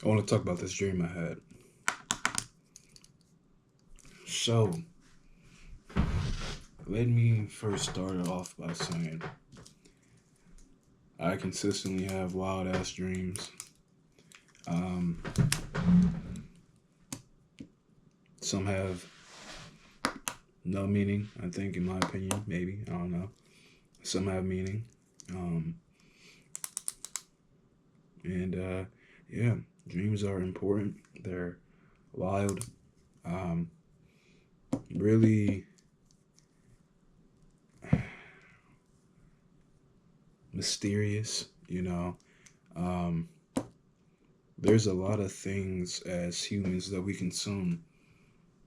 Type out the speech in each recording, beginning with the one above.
I want to talk about this dream I had. So, let me first start it off by saying I consistently have wild ass dreams. Um, some have no meaning, I think, in my opinion, maybe. I don't know. Some have meaning. Um, and yeah, dreams are important. They're wild, um, really mysterious, you know. Um, there's a lot of things as humans that we consume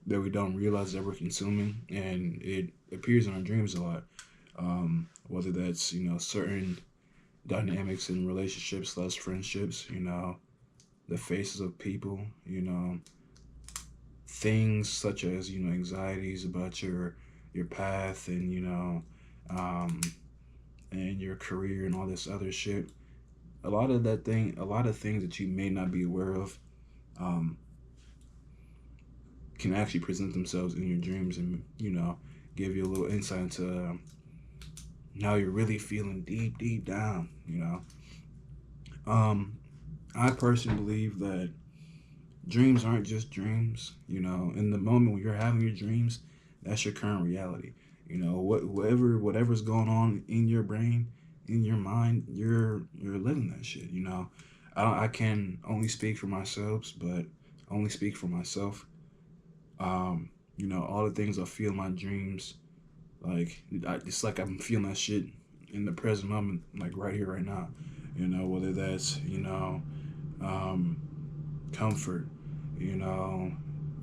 that we don't realize that we're consuming, and it appears in our dreams a lot. Whether that's certain dynamics in relationships, less friendships, the faces of people, things such as anxieties about your path and um, and your career and all this other shit. A lot of things that you may not be aware of. Um, can actually present themselves in your dreams and give you a little insight into how you're really feeling deep down. um I personally believe that dreams aren't just dreams. In the moment when you're having your dreams, that's your current reality. Whatever's going on in your brain, in your mind, you're living that shit. I can only speak for myself, but only speak for myself. All the things I feel in my dreams, it's like I'm feeling that shit in the present moment, like right here, right now. Whether that's um, comfort, you know,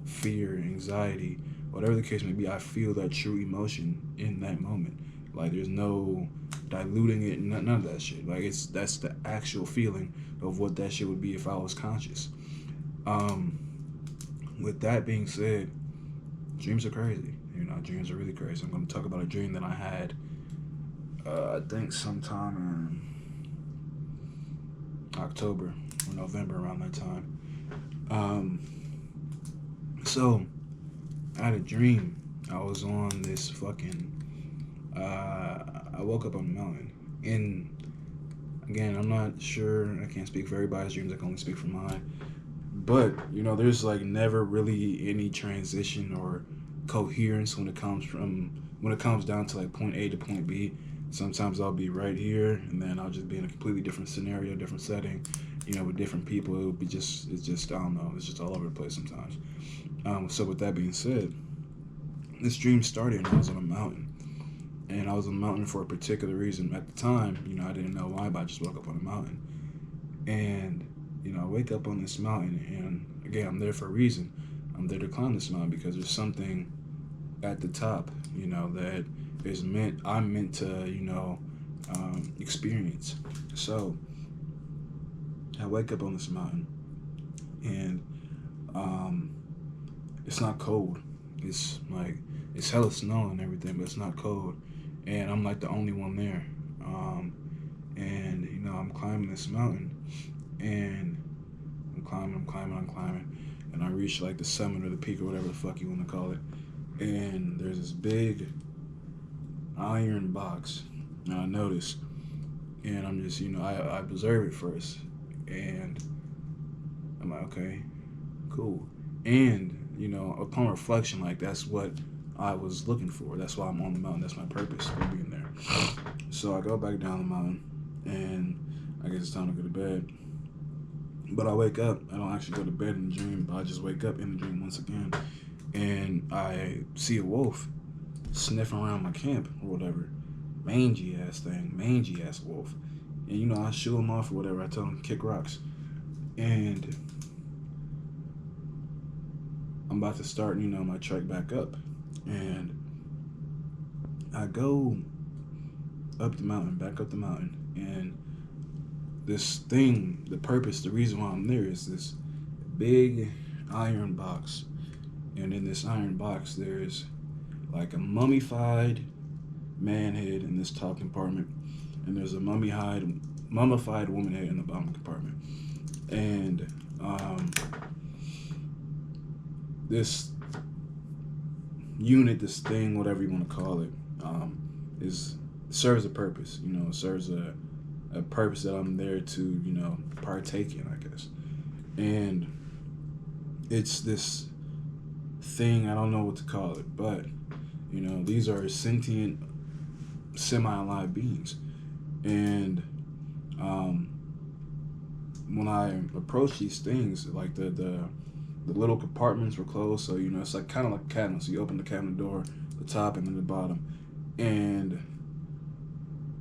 fear, anxiety, whatever the case may be, I feel that true emotion in that moment. Like there's no diluting it, none of that shit. Like that's the actual feeling of what that shit would be if I was conscious. Um, with that being said, dreams are crazy. Dreams are really crazy. I'm going to talk about a dream that I had. I think sometime in October or November around that time. Um, so I had a dream. I was on this fucking. I woke up on a mountain. And again, I'm not sure. I can't speak for everybody's dreams. I can only speak for mine. But there's like never really any transition or coherence when it comes down to like point A to point B. Sometimes I'll be right here, and then I'll just be in a completely different scenario, different setting, with different people. It's just I don't know. It's just all over the place sometimes. So with that being said, this dream started when I was on a mountain, and I was on a mountain for a particular reason. At the time, I didn't know why, but I just woke up on a mountain, and I wake up on this mountain, and again, I'm there for a reason. I'm there to climb this mountain because there's something at the top, that is I'm meant to, experience. So I wake up on this mountain, and um, it's not cold. It's like it's hella snow and everything, but it's not cold, and I'm like the only one there. And I'm climbing this mountain, and I'm climbing, and I reach like the summit or the peak or whatever the fuck you want to call it. And there's this big iron box, and I notice, and I'm just I observe it first, and I'm like, okay, cool. And upon reflection, like that's what I was looking for. That's why I'm on the mountain. That's my purpose for being there. So I go back down the mountain, and I guess it's time to go to bed. But I wake up. I don't actually go to bed in the dream, but I just wake up in the dream once again, and I see a wolf sniffing around my camp or whatever. Mangy ass wolf. And I shoo him off or whatever. I tell him kick rocks. And I'm about to start, my trek back up. And I go up the mountain, back up the mountain, and this thing, the purpose, the reason why I'm there is this big iron box. And in this iron box, there's like a mummified man head in this top compartment, and there's a mummified woman head in the bottom compartment. And um, this unit, this thing, whatever you want to call it, is serves a purpose. You know, it serves a purpose that I'm there to, you know, partake in, I guess. And it's this thing, I don't know what to call it, but you know, these are sentient, semi-alive beings. And um, when I approach these things, like the little compartments were closed, so you know it's like kind of like a cabinet. So you open the cabinet door, the top and then the bottom, and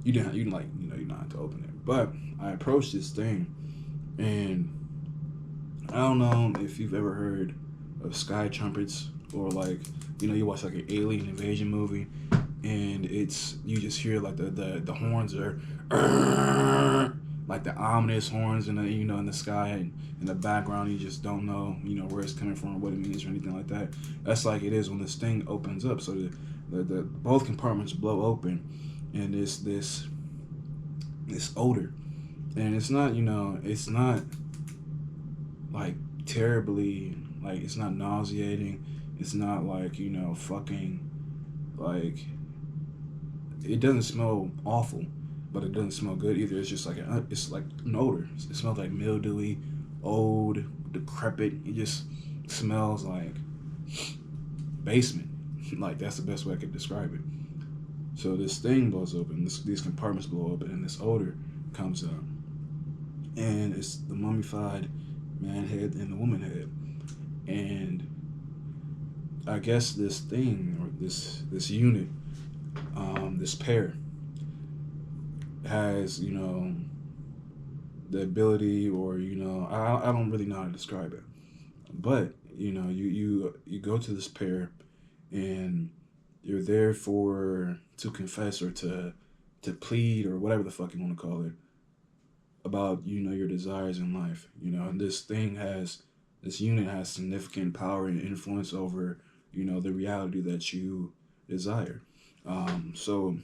you like you know you don't have to open it. But I approached this thing, and I don't know if you've ever heard of sky trumpets or like you know you watch like an alien invasion movie, and it's you just hear like the horns are like the ominous horns in the you know in the sky and in the background you just don't know you know where it's coming from or what it means or anything like that. That's like it is when this thing opens up. So the both compartments blow open, and this odor, and it's not you know it's not like terribly like it's not nauseating. It's not like you know fucking like it doesn't smell awful, but it doesn't smell good either. It's just like it's like an odor. It smells like mildewy, old, decrepit. It just smells like basement. Like that's the best way I could describe it. So this thing blows open. These compartments blow open, and this odor comes up, and it's the mummified man head and the woman head, and I guess this thing or this unit, this pair has you know the ability or you know I don't really know how to describe it, but you know you go to this pair and you're there for to confess or to plead or whatever the fuck you want to call it about you know your desires in life, you know, and this unit has significant power and influence over you know the reality that you desire. So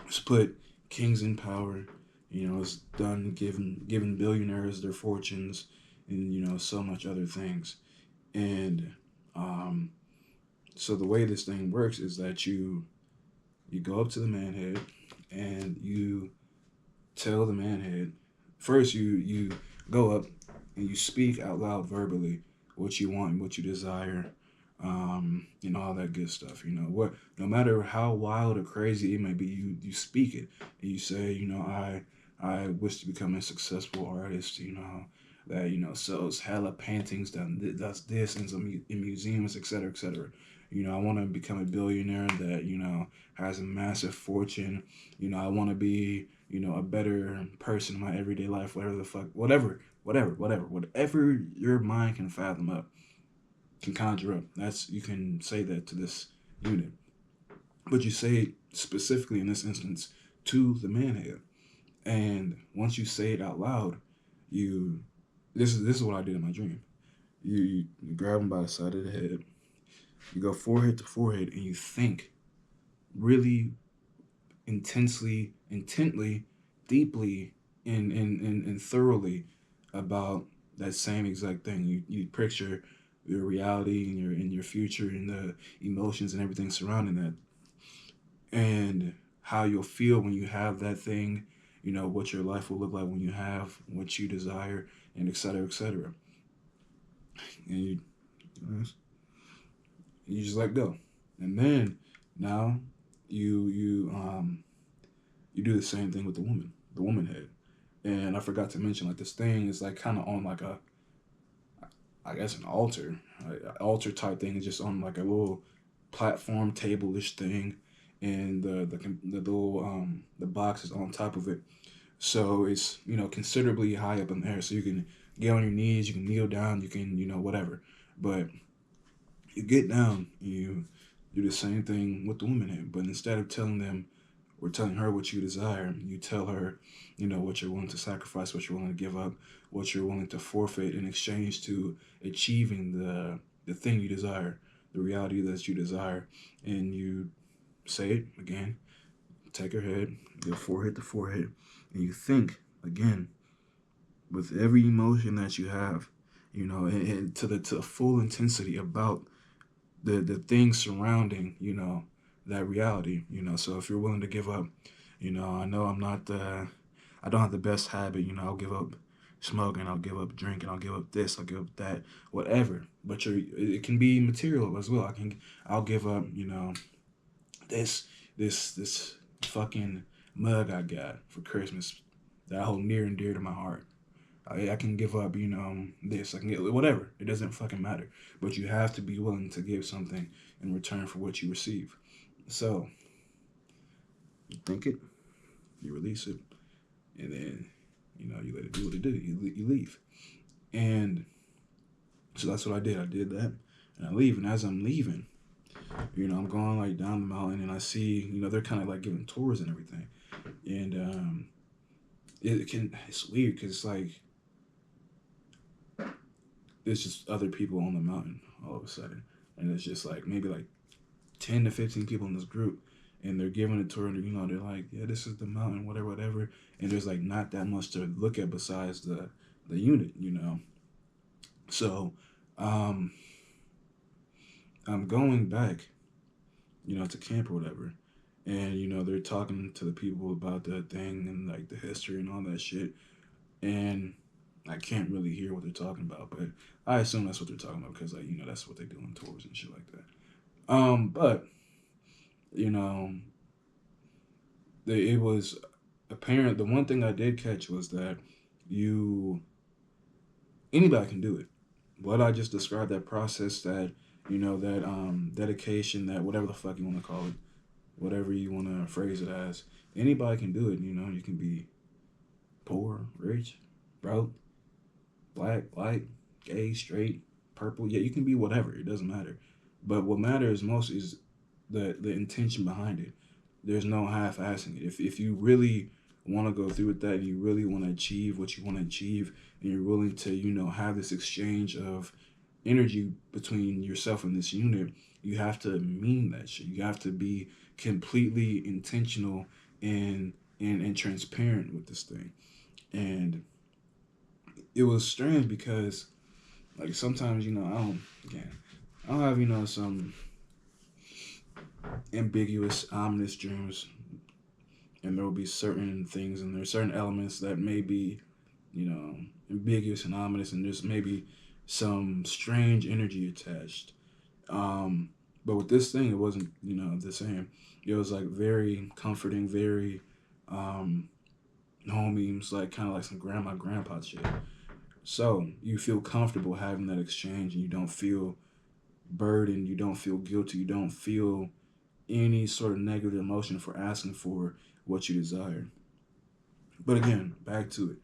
it's put kings in power. You know, it's done giving billionaires their fortunes, and you know so much other things. And um, so the way this thing works is that you go up to the man head and you tell the man head first. You go up and you speak out loud verbally what you want and what you desire, and all that good stuff. You know what? No matter how wild or crazy it may be, you speak it and you say, you know, I wish to become a successful artist. You know that you know sells hella paintings, does this in some in museums, etc., etc. You know, I want to become a billionaire that you know has a massive fortune. You know, I want to be you know a better person in my everyday life. Whatever the fuck, whatever your mind can fathom up can conjure up. That's you can say that to this unit, but you say it specifically in this instance to the man head. And once you say it out loud, you this is what I did in my dream. You grab him by the side of the head, you go forehead to forehead, and you think really intently, deeply, and thoroughly about that same exact thing. You picture your reality and your future and the emotions and everything surrounding that, and how you'll feel when you have that thing. You know what your life will look like when you have what you desire, and etc. etc. And you just let go, and then now you do the same thing with the woman head. And I forgot to mention like this thing is like kind of on like a I guess an altar, altar type thing. Is just on like a little platform table-ish thing, and the little the box is on top of it. So it's you know considerably high up in the air. So you can get on your knees, you can kneel down, you can you know whatever. But you get down, you do the same thing with the woman head. But instead of telling them or telling her what you desire, you tell her, you know, what you're willing to sacrifice, what you're willing to give up, what you're willing to forfeit in exchange to achieving the thing you desire, the reality that you desire. And you say it again, take her head, go forehead to forehead, and you think again with every emotion that you have, and to the full intensity about the things surrounding, that reality, So if you're willing to give up, I know I don't have the best habit, I'll give up smoking, I'll give up drinking, I'll give up this, I'll give up that, whatever. But it can be material as well. I'll give up, this this fucking mug I got for Christmas that I hold near and dear to my heart. I can give up, this. I can get whatever. It doesn't fucking matter. But you have to be willing to give something in return for what you receive. So you think it, you release it, and then you let it do what it do. You leave, and so that's what I did. I did that, and I leave. And as I'm leaving, I'm going like down the mountain, and I see, they're kind of like giving tours and everything, and it's weird because it's like there's just other people on the mountain all of a sudden, and it's just like maybe like 10 to 15 people in this group, and they're giving a tour, and they're like, yeah, this is the mountain, whatever, and there's like not that much to look at besides the unit, So I'm going back, to camp or whatever, and they're talking to the people about the thing and like the history and all that shit, and I can't really hear what they're talking about, but I assume that's what they're talking about because, like, that's what they do on tours and shit like that. But you know, it was apparent. The one thing I did catch was that you anybody can do it. What I just described, that process, that that dedication, that whatever the fuck you want to call it, whatever you want to phrase it as, anybody can do it. You can be poor, rich, broke, black, white, gay, straight, purple. Yeah, you can be whatever. It doesn't matter. But what matters most is the intention behind it. There's no half-assing it. If you really want to go through with that, and you really want to achieve what you want to achieve, and you're willing to have this exchange of energy between yourself and this unit, you have to mean that shit. You have to be completely intentional and transparent with this thing. And it was strange because, like, sometimes I don't have some ambiguous, ominous dreams, and there will be certain things and there's certain elements that may be ambiguous and ominous, and there's maybe some strange energy attached. But with this thing, it wasn't the same. It was like very comforting, very homies, like kind of like some grandpa shit. So you feel comfortable having that exchange, and you don't feel burdened, you don't feel guilty, you don't feel any sort of negative emotion for asking for what you desire. But again, back to it,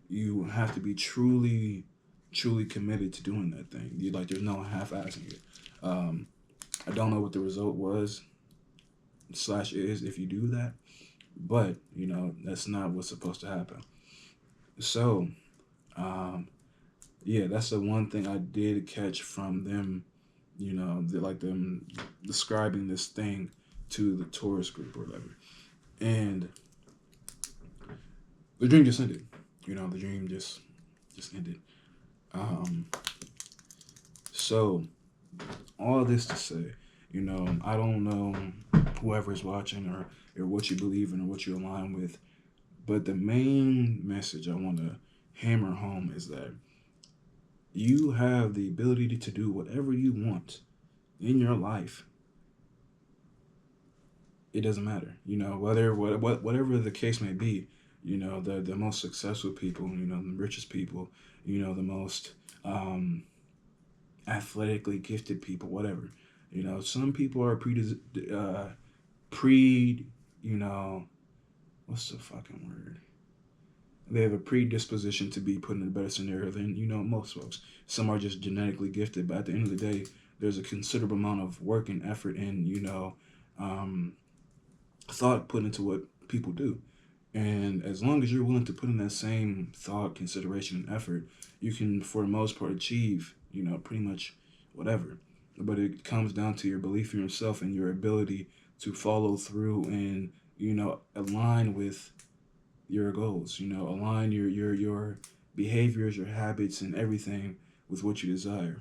you have to be truly, truly committed to doing that thing. There's no half-assing it. I don't know what the result was / is if you do that, but that's not what's supposed to happen. So, yeah, that's the one thing I did catch from them. Them describing this thing to the tourist group or whatever, and the dream just ended. The dream just ended. So all this to say, I don't know whoever's watching or what you believe in or what you align with, but the main message I want to hammer home is that you have the ability to do whatever you want in your life. It doesn't matter, whatever the case may be. The most successful people, the richest people, the most athletically gifted people, whatever. Some people are pre, what's the fucking word? They have a predisposition to be put in a better scenario than, most folks. Some are just genetically gifted, but at the end of the day, there's a considerable amount of work and effort and, thought put into what people do. And as long as you're willing to put in that same thought, consideration, and effort, you can, for the most part, achieve, pretty much whatever. But it comes down to your belief in yourself and your ability to follow through and, align with your goals, align your behaviors, your habits, and everything with what you desire.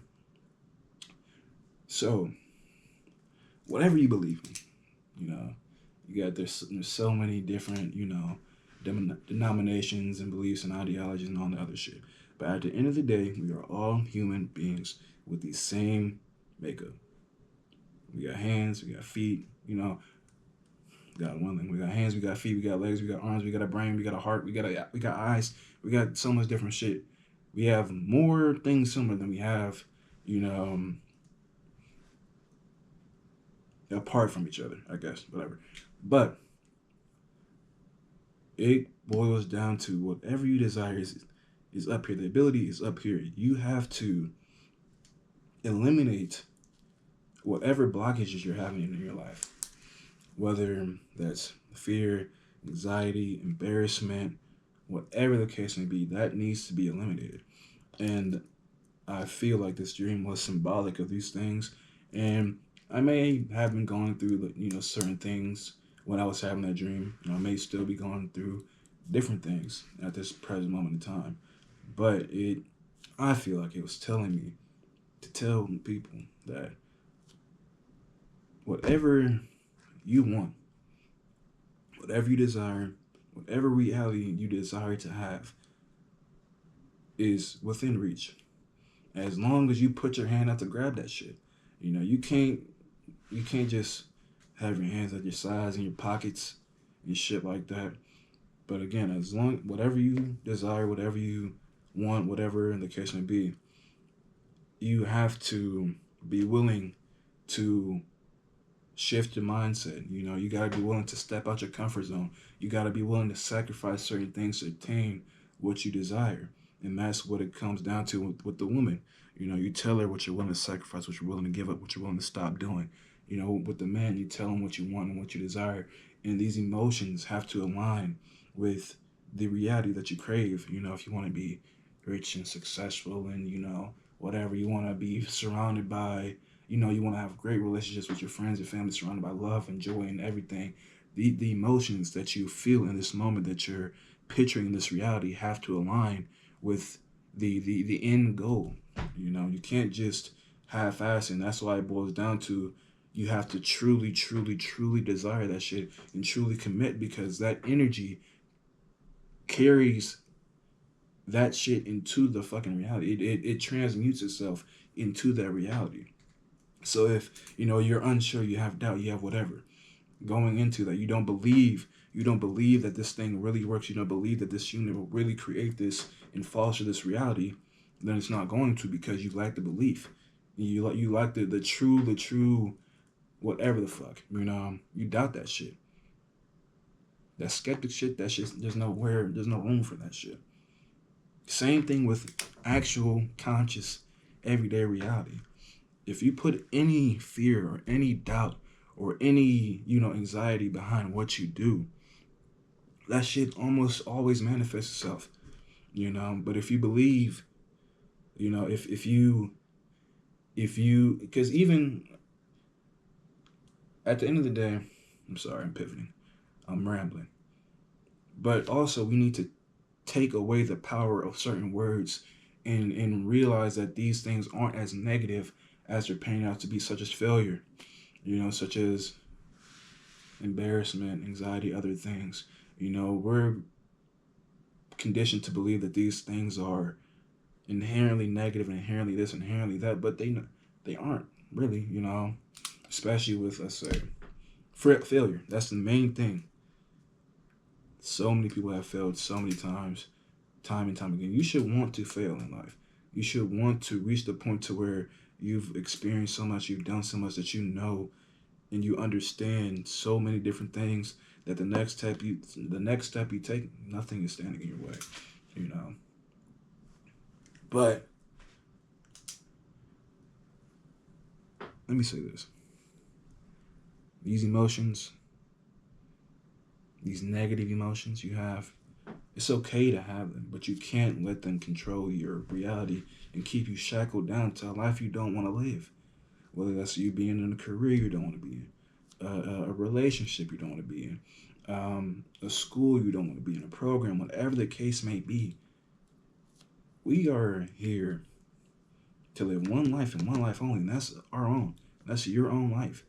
So, whatever you believe in, you got there's so many different, denominations and beliefs and ideologies and all the other shit. But at the end of the day, we are all human beings with the same makeup. We got hands, we got feet, we got one thing. We got hands, we got feet, we got legs, we got arms, we got a brain, we got a heart, we got eyes, we got so much different shit. We have more things similar than we have, you know, apart from each other, I guess, whatever. But it boils down to whatever you desire is up here. The ability is up here. You have to eliminate whatever blockages you're having in your life, whether that's fear, anxiety, embarrassment, whatever the case may be, that needs to be eliminated. And I feel like this dream was symbolic of these things. And I may have been going through, certain things when I was having that dream. I may still be going through different things at this present moment in time. But I feel like it was telling me to tell people that whatever you want, whatever you desire, whatever reality you desire to have is within reach. As long as you put your hand out to grab that shit. You can't just have your hands at your sides in your pockets and shit like that. But again, as long whatever you desire, whatever you want, whatever the case may be, you have to be willing to shift your mindset. You got to be willing to step out your comfort zone. You got to be willing to sacrifice certain things to obtain what you desire. And that's what it comes down to with the woman. You tell her what you're willing to sacrifice, what you're willing to give up, what you're willing to stop doing. With the man, you tell him what you want and what you desire. And these emotions have to align with the reality that you crave. If you want to be rich and successful and, whatever, you want to be surrounded by, you want to have great relationships with your friends and family, surrounded by love and joy and everything. The emotions that you feel in this moment that you're picturing this reality have to align with the end goal. You can't just half-ass, and that's why it boils down to you have to truly, truly, truly desire that shit and truly commit, because that energy carries that shit into the fucking reality. It transmutes itself into that reality. So if you're unsure, you have doubt, you have whatever going into that, you don't believe that this thing really works, you don't believe that this unit will really create this and foster this reality, then it's not going to, because you lack the belief. You lack the true whatever the fuck. You doubt that shit. That skeptic shit, that shit, there's no room for that shit. Same thing with actual conscious everyday reality. If you put any fear or any doubt or any, anxiety behind what you do, that shit almost always manifests itself. But if you believe, if you, because even at the end of the day, I'm sorry, I'm pivoting, I'm rambling. But also we need to take away the power of certain words and realize that these things aren't as negative as they're painted out to be, such as failure, such as embarrassment, anxiety, other things. We're conditioned to believe that these things are inherently negative, inherently this, inherently that, but they aren't really, especially with, let's say, failure. That's the main thing. So many people have failed so many times, time and time again. You should want to fail in life. You should want to reach the point to where you've experienced so much, you've done so much that and you understand so many different things that the next step you take, nothing is standing in your way, But let me say this. These emotions, these negative emotions you have, it's okay to have them, but you can't let them control your reality and keep you shackled down to a life you don't want to live. Whether that's you being in a career you don't want to be in, a relationship you don't want to be in, a school you don't want to be in, a program, whatever the case may be. We are here to live one life and one life only, and that's our own. That's your own life.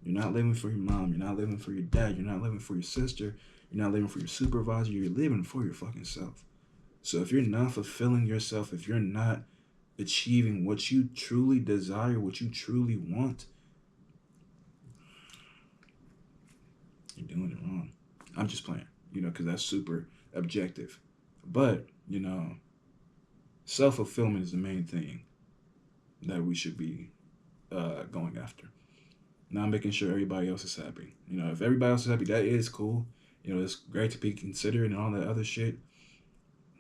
You're not living for your mom. You're not living for your dad. You're not living for your sister. You're not living for your supervisor. You're living for your fucking self. So if you're not fulfilling yourself, if you're not achieving what you truly desire, what you truly want, you're doing it wrong. I'm just playing, because that's super objective. But, self-fulfillment is the main thing that we should be going after. Not making sure everybody else is happy. If everybody else is happy, that is cool. It's great to be considered and all that other shit.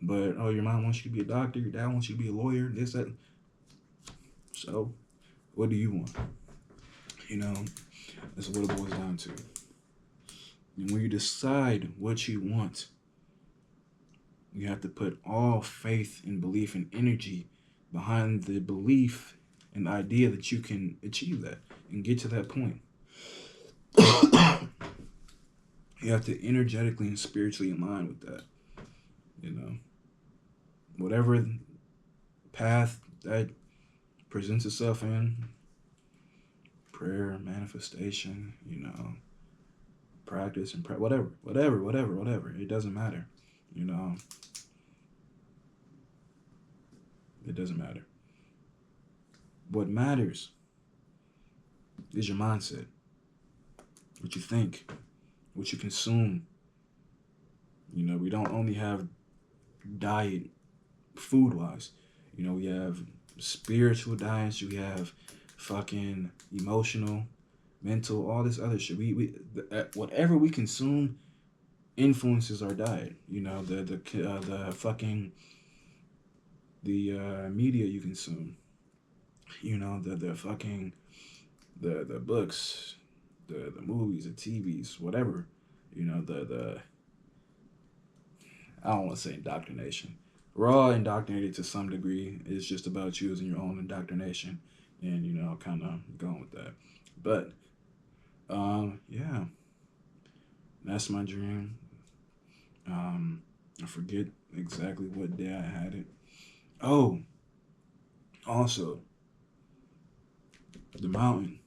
But, your mom wants you to be a doctor, your dad wants you to be a lawyer, this, that. So, what do you want? That's what it boils down to. And when you decide what you want, you have to put all faith and belief and energy behind the belief and the idea that you can achieve that and get to that point. You have to energetically and spiritually align with that. Whatever path that presents itself in, prayer, manifestation, practice and whatever. It doesn't matter. It doesn't matter. What matters is your mindset, what you think, what you consume. We don't only have diet, food-wise. We have spiritual diets. We have fucking emotional, mental, all this other shit. Whatever we consume influences our diet. The media you consume. The books, the movies, the TVs, whatever. I don't want to say indoctrination. We're all indoctrinated to some degree. It's just about choosing your own indoctrination and, kind of going with that. But, yeah, that's my dream. I forget exactly what day I had it. Oh, also, the mountain.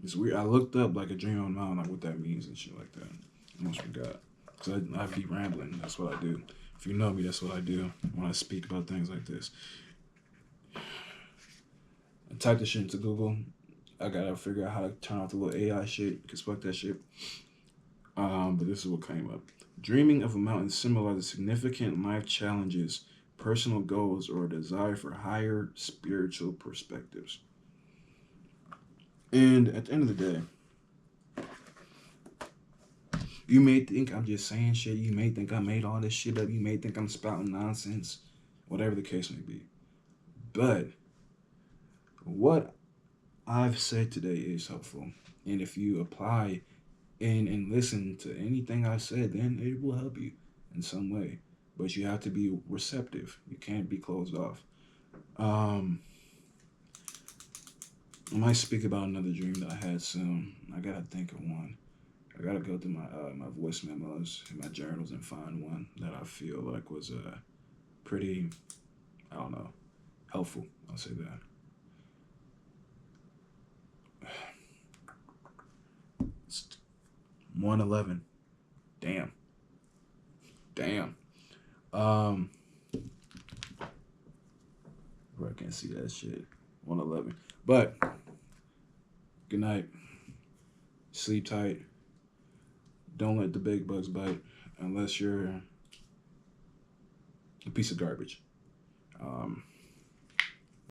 It's weird. I looked up like a dream on the mountain, like what that means and shit like that. I almost forgot. Because I be rambling. That's what I do. If you know me, that's what I do when I speak about things like this. I typed this shit into Google. I gotta figure out how to turn off the little AI shit, because fuck that shit. But this is what came up. Dreaming of a mountain symbolizes significant life challenges, personal goals, or a desire for higher spiritual perspectives. And at the end of the day, you may think I'm just saying shit. You may think I made all this shit up. You may think I'm spouting nonsense. Whatever the case may be. But what I've said today is helpful. And if you apply and listen to anything I said, then it will help you in some way. But you have to be receptive. You can't be closed off. I might speak about another dream that I had soon. I gotta think of one. I gotta go through my voice memos and my journals and find one that I feel like was pretty, I don't know, helpful. I'll say that. It's 1:11. Damn. Bro, I can't see that shit. 1:11. But good night. Sleep tight. Don't let the big bugs bite unless you're a piece of garbage.